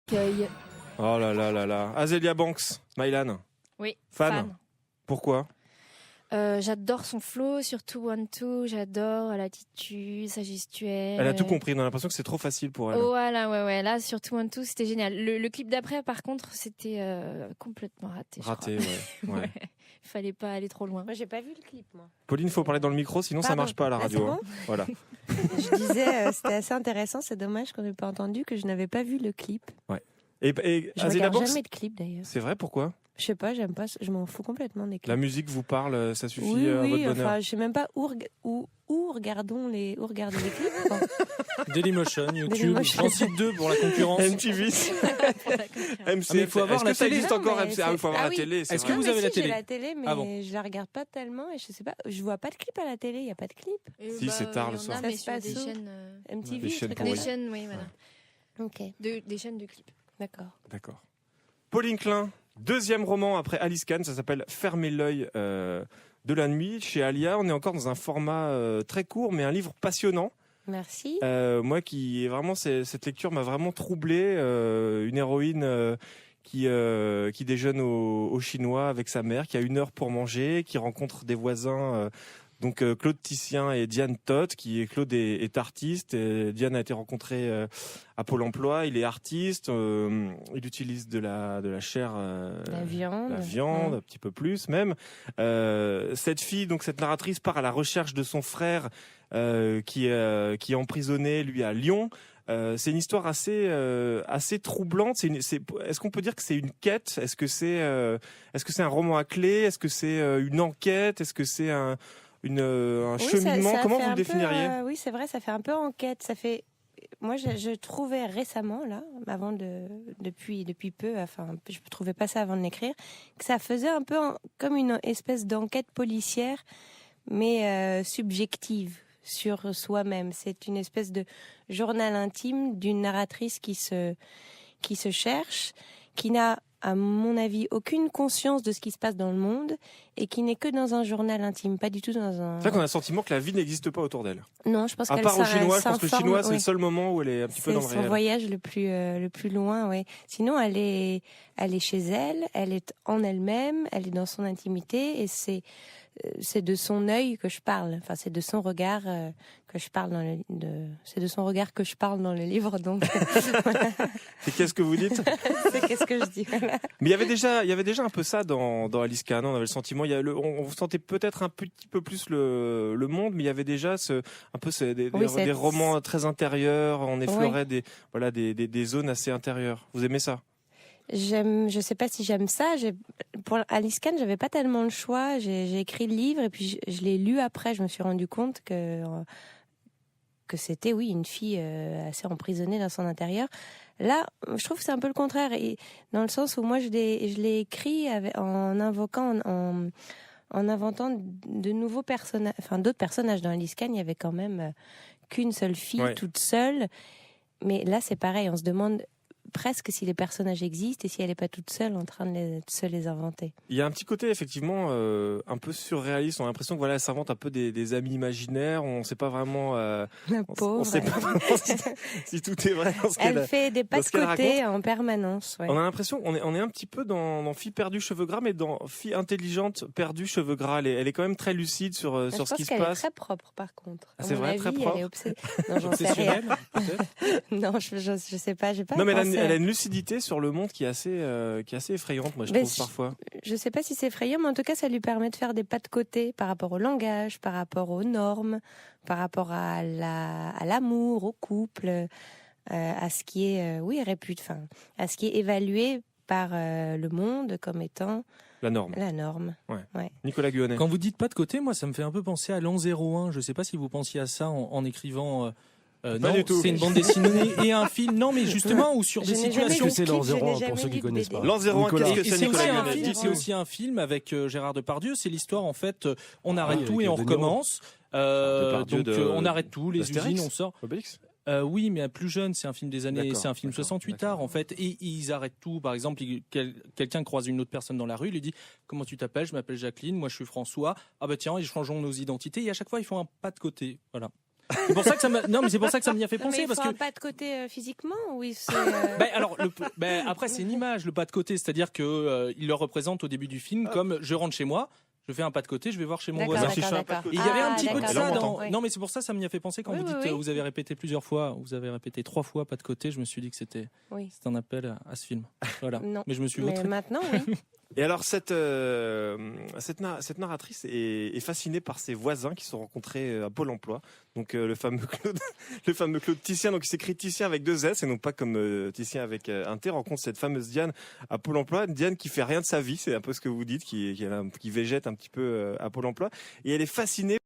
Cueil. Oh là là là là. Azealia Banks, Mylan. Oui. Fan. Pourquoi? J'adore son flow, surtout One Two. J'adore l'attitude, sa gestuelle. Elle a tout compris. On a l'impression que c'est trop facile pour elle. Oh, voilà, ouais. Là, surtout One Two, c'était génial. Le clip d'après, par contre, c'était complètement raté. Raté, ouais. Il fallait pas aller trop loin. Moi, j'ai pas vu le clip, moi. Pauline, faut parler dans le micro, sinon ça marche pas à la radio. C'est bon Voilà. Je disais, c'était assez intéressant. C'est dommage qu'on n'ait pas entendu, que je n'avais pas vu le clip. Ouais. Et Je Azealia regarde Banks, jamais de clip d'ailleurs. c'est vrai, pourquoi? Je sais pas, j'aime pas, je m'en fous complètement des clips. La musique vous parle, ça suffit Oui, à votre bonheur. enfin, je sais même pas où regarder les clips. Quoi. Dailymotion, YouTube, Dailymotion. j'en cite 2 pour la concurrence. MTV. MC. mais il faut avoir Est-ce la que ça télé. existe Non, encore mais MC? Ah, il faut avoir ah la oui. télé. c'est Est-ce que vrai. vous avez la J'ai télé? la télé, mais Ah bon. je la regarde pas tellement et je sais pas, je vois pas de clip à la télé, il y a pas de clip. Si, c'est tard le il y en soir. a, Ça mais se sur passe des où chaînes. MTV, Des chaînes trucs pour comme Des ça. chaînes, oui, voilà. Ok, Des chaînes de clips. d'accord. D'accord. Pauline Klein, deuxième roman après Alice Kahn, ça s'appelle Fermer l'œil de la nuit chez Alia. On est encore dans un format très court, mais un livre passionnant. Merci. Moi, cette lecture m'a vraiment troublé. Une héroïne qui déjeune au chinois avec sa mère, qui a 1 heure pour manger, qui rencontre des voisins. Donc Claude Titien et Diane Todt, Claude est artiste. Et Diane a été rencontrée à Pôle Emploi. Il est artiste. Il utilise de la chair, La viande. un petit peu plus même. Cette fille, donc cette narratrice, part à la recherche de son frère qui est emprisonné, lui, à Lyon. C'est une histoire assez troublante. Est-ce qu'on peut dire que c'est une quête? Est-ce que c'est un roman à clé? Est-ce que c'est une enquête? Est-ce que c'est un cheminement? Comment vous le définiriez? Oui, c'est vrai, ça fait un peu enquête. Moi, je trouvais récemment, là, depuis peu, enfin, je ne trouvais pas ça avant de l'écrire, que ça faisait un peu comme une espèce d'enquête policière, mais subjective sur soi-même. C'est une espèce de journal intime d'une narratrice qui se cherche, qui n'a, à mon avis, aucune conscience de ce qui se passe dans le monde et qui n'est que dans un journal intime, pas du tout dans un... C'est vrai qu'on a le sentiment que la vie n'existe pas autour d'elle. Non, je pense À qu'elle part au chinois, je pense que le s'informe, chinois, c'est oui. le seul moment où elle est un petit peu dans le C'est réel. son voyage le plus loin, oui. Sinon, elle est chez elle, elle est en elle-même, elle est dans son intimité et c'est de son œil que je parle. Enfin, c'est de son regard que je parle c'est de son regard que je parle dans le livre. Donc, Et qu'est-ce que vous dites? c'est qu'est-ce que je dis. Voilà. Mais il y avait déjà un peu ça dans Alice Kahn. On avait le sentiment, on sentait peut-être un petit peu plus le monde, mais il y avait déjà des romans très intérieurs. On effleurait des zones assez intérieures. Vous aimez ça? Je sais pas si j'aime ça. Pour Alice Kahn, j'avais pas tellement le choix. J'ai écrit le livre et puis je l'ai lu après. Je me suis rendu compte que c'était, oui, une fille assez emprisonnée dans son intérieur. Là, je trouve que c'est un peu le contraire, et dans le sens où moi je l'ai écrit en inventant de nouveaux personnages, enfin d'autres personnages. Dans Alice Kahn, il y avait quand même qu'une seule fille toute seule. Mais là, c'est pareil. On se demande presque si les personnages existent et si elle n'est pas toute seule en train de se les inventer. Il y a un petit côté effectivement un peu surréaliste. On a l'impression que elle s'invente un peu des amis imaginaires. On ne sait pas vraiment. La pauvre. On sait pas vraiment si tout est vrai. Elle fait des pas de côté en permanence. Ouais. On a l'impression, on est un petit peu dans Fille perdue cheveux gras, mais dans Fille intelligente perdue cheveux gras. Elle est quand même très lucide sur ce qui se passe. Je pense qu'elle est très propre par contre. C'est vrai, très propre. Elle est non, j'en sais rien. Non, je sais pas. J'ai pas. Non, mais elle a une lucidité sur le monde qui est assez effrayante, moi je trouve parfois. Je sais pas si c'est effrayant, mais en tout cas ça lui permet de faire des pas de côté par rapport au langage, par rapport aux normes, par rapport à l'amour, au couple, à ce qui est à ce qui est évalué par le monde comme étant la norme. Ouais. Nicolas Guionnet. Quand vous dites pas de côté, moi ça me fait un peu penser à l'an 01. Je sais pas si vous pensiez à ça en écrivant. Non, c'est une bande dessinée et un film. Non, mais justement, ou sur des situations. Que c'est l'an 01 pour ceux qui connaissent pas. L'an 01, qu'est-ce que c'est, Nicolas Guionnet? C'est aussi un film avec Gérard Depardieu. C'est l'histoire, en fait, on arrête tout et on recommence. On arrête tout, les usines, on sort. Obélix. Oui, mais plus jeune, c'est un film des années, c'est un film 68 art en fait, et ils arrêtent tout. Par exemple, quelqu'un croise une autre personne dans la rue, il lui dit comment tu t'appelles? Je m'appelle Jacqueline, moi je suis François. Ah bah tiens, ils changeons nos identités et à chaque fois ils font un pas de côté. Voilà. C'est pour ça que ça m'a. Non, mais c'est pour ça que ça m'y a fait penser mais il parce faut que. un pas de côté physiquement ou Alors, après c'est une image, le pas de côté, c'est-à-dire que il le représente au début du film comme je rentre chez moi. Je fais un pas de côté, je vais voir chez mon voisin. D'accord. Et il y avait un petit peu de ça dans. Oui. Non, mais c'est pour ça m'y a fait penser quand vous dites, vous avez répété plusieurs fois, vous avez répété 3 fois pas de côté. Je me suis dit que c'était un appel à ce film. Voilà. Non. Mais je me suis Mais vautré. maintenant, oui. Et alors cette narratrice est fascinée par ses voisins qui se sont rencontrés à Pôle Emploi. Donc le fameux Claude Titien, donc il s'écrit Titien avec 2 S et non pas comme Titien avec un T, rencontre cette fameuse Diane à Pôle Emploi. Diane qui fait rien de sa vie, c'est un peu ce que vous dites, qui végète un petit peu à Pôle Emploi. Et elle est fascinée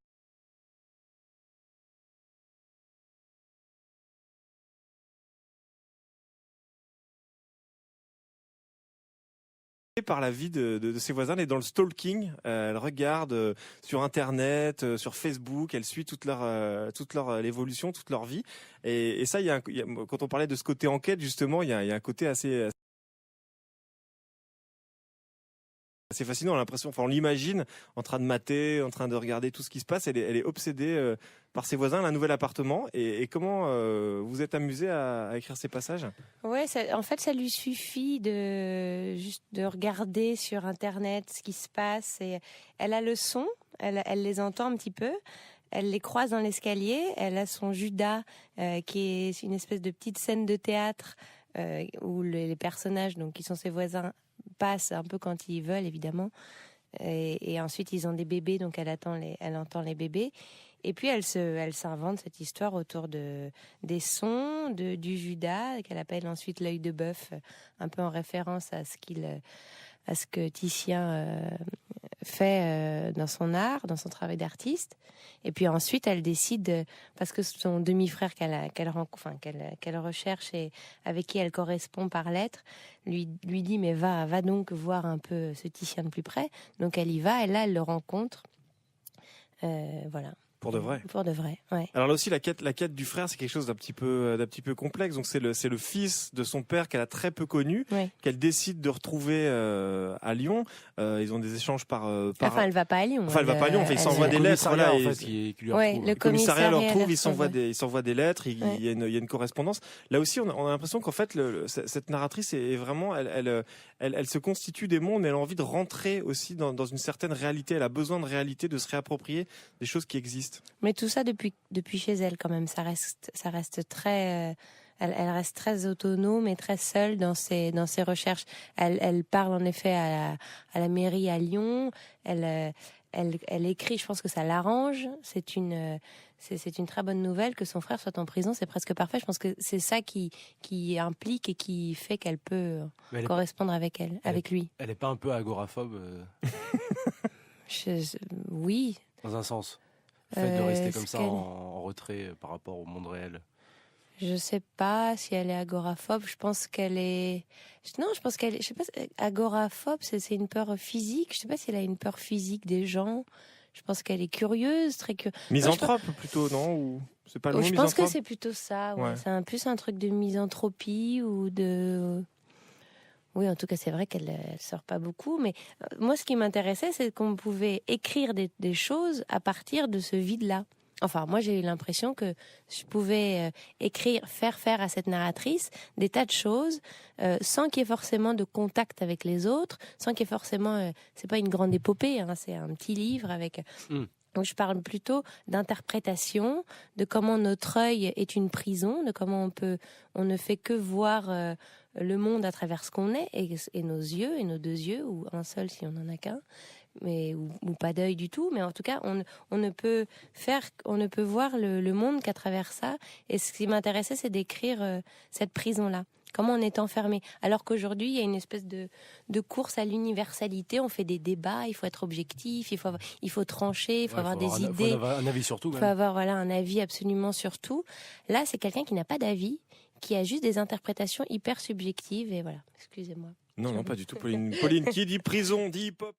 par la vie de ses voisins. Elle est dans le stalking. Elle regarde sur Internet, sur Facebook. Elle suit toute leur l'évolution, toute leur vie. Et ça, quand on parlait de ce côté enquête, justement, il y a un côté assez fascinant. On a l'impression, enfin, on l'imagine en train de mater, en train de regarder tout ce qui se passe. Elle est obsédée par ses voisins, un nouvel appartement. Et comment vous êtes amusé à écrire ces passages? Ouais, en fait, ça lui suffit juste de regarder sur Internet ce qui se passe. Et elle a le son, elle les entend un petit peu. Elle les croise dans l'escalier. Elle a son Judas, qui est une espèce de petite scène de théâtre où les personnages, donc qui sont ses voisins, passent un peu quand ils veulent, évidemment. Et ensuite, ils ont des bébés, donc elle entend les bébés. Et puis, elle s'invente cette histoire autour des sons, du Judas, qu'elle appelle ensuite l'œil de bœuf, un peu en référence à ce que Titien fait dans son art, dans son travail d'artiste. Et puis ensuite, elle décide, parce que son demi-frère qu'elle recherche et avec qui elle correspond par lettre, lui dit mais va donc voir un peu ce Titien de plus près. Donc elle y va et là elle le rencontre. Voilà. Pour de vrai. Pour de vrai, ouais. Alors là aussi, la quête du frère, c'est quelque chose d'un petit peu complexe. Donc c'est le fils de son père qu'elle a très peu connu, qu'elle décide de retrouver à Lyon. Ils ont des échanges par. Enfin, elle va pas à Lyon. Enfin, elle va pas à Lyon. Enfin, ils s'envoient des lettres là. Le commissariat leur trouve. Ils s'envoient des lettres. Il y a une correspondance. Là aussi, on a l'impression qu'en fait, cette narratrice est vraiment, elle se constitue des mondes. Elle a envie de rentrer aussi dans une certaine réalité. Elle a besoin de réalité, de se réapproprier des choses qui existent. Mais tout ça depuis chez elle quand même, ça reste très, elle reste très autonome et très seule dans ses recherches. Elle parle en effet à la mairie à Lyon. Elle écrit, je pense que ça l'arrange. C'est une très bonne nouvelle que son frère soit en prison. C'est presque parfait. Je pense que c'est ça qui implique et qui fait qu'elle peut correspondre avec lui. Elle est pas un peu agoraphobe Oui. Dans un sens. Le fait de rester comme ça en retrait par rapport au monde réel. Je sais pas si elle est agoraphobe. Je pense qu'elle est. Non, je pense qu'elle. Je sais pas. Agoraphobe, c'est une peur physique. Je sais pas si elle a une peur physique des gens. Je pense qu'elle est curieuse, très curieuse. Misanthrope plutôt, non? Ou c'est pas le mot je misanthrope? pense que c'est plutôt ça. Ouais. C'est plus un truc de misanthropie ou de. Oui, en tout cas, c'est vrai qu'elle sort pas beaucoup. Mais moi, ce qui m'intéressait, c'est qu'on pouvait écrire des choses à partir de ce vide-là. Enfin, moi, j'ai eu l'impression que je pouvais faire à cette narratrice des tas de choses sans qu'il y ait forcément de contact avec les autres, sans qu'il y ait forcément... c'est pas une grande épopée, hein, c'est un petit livre avec... Donc, je parle plutôt d'interprétation, de comment notre œil est une prison, de comment on ne fait que voir le monde à travers ce qu'on est, et nos yeux, et nos 2 yeux, ou un seul si on n'en a qu'un, mais ou pas d'œil du tout. Mais en tout cas, on ne peut voir le monde qu'à travers ça. Et ce qui m'intéressait, c'est d'écrire cette prison-là. Comment on est enfermé. Alors qu'aujourd'hui, il y a une espèce de course à l'universalité. On fait des débats, il faut être objectif, il faut trancher, il faut avoir des idées. Il faut avoir un avis sur tout. Il faut avoir un avis absolument sur tout. Là, c'est quelqu'un qui n'a pas d'avis, qui a juste des interprétations hyper subjectives. Et voilà, excusez-moi. Non, pas du tout, Pauline. Pauline, qui dit prison, dit hip-hop.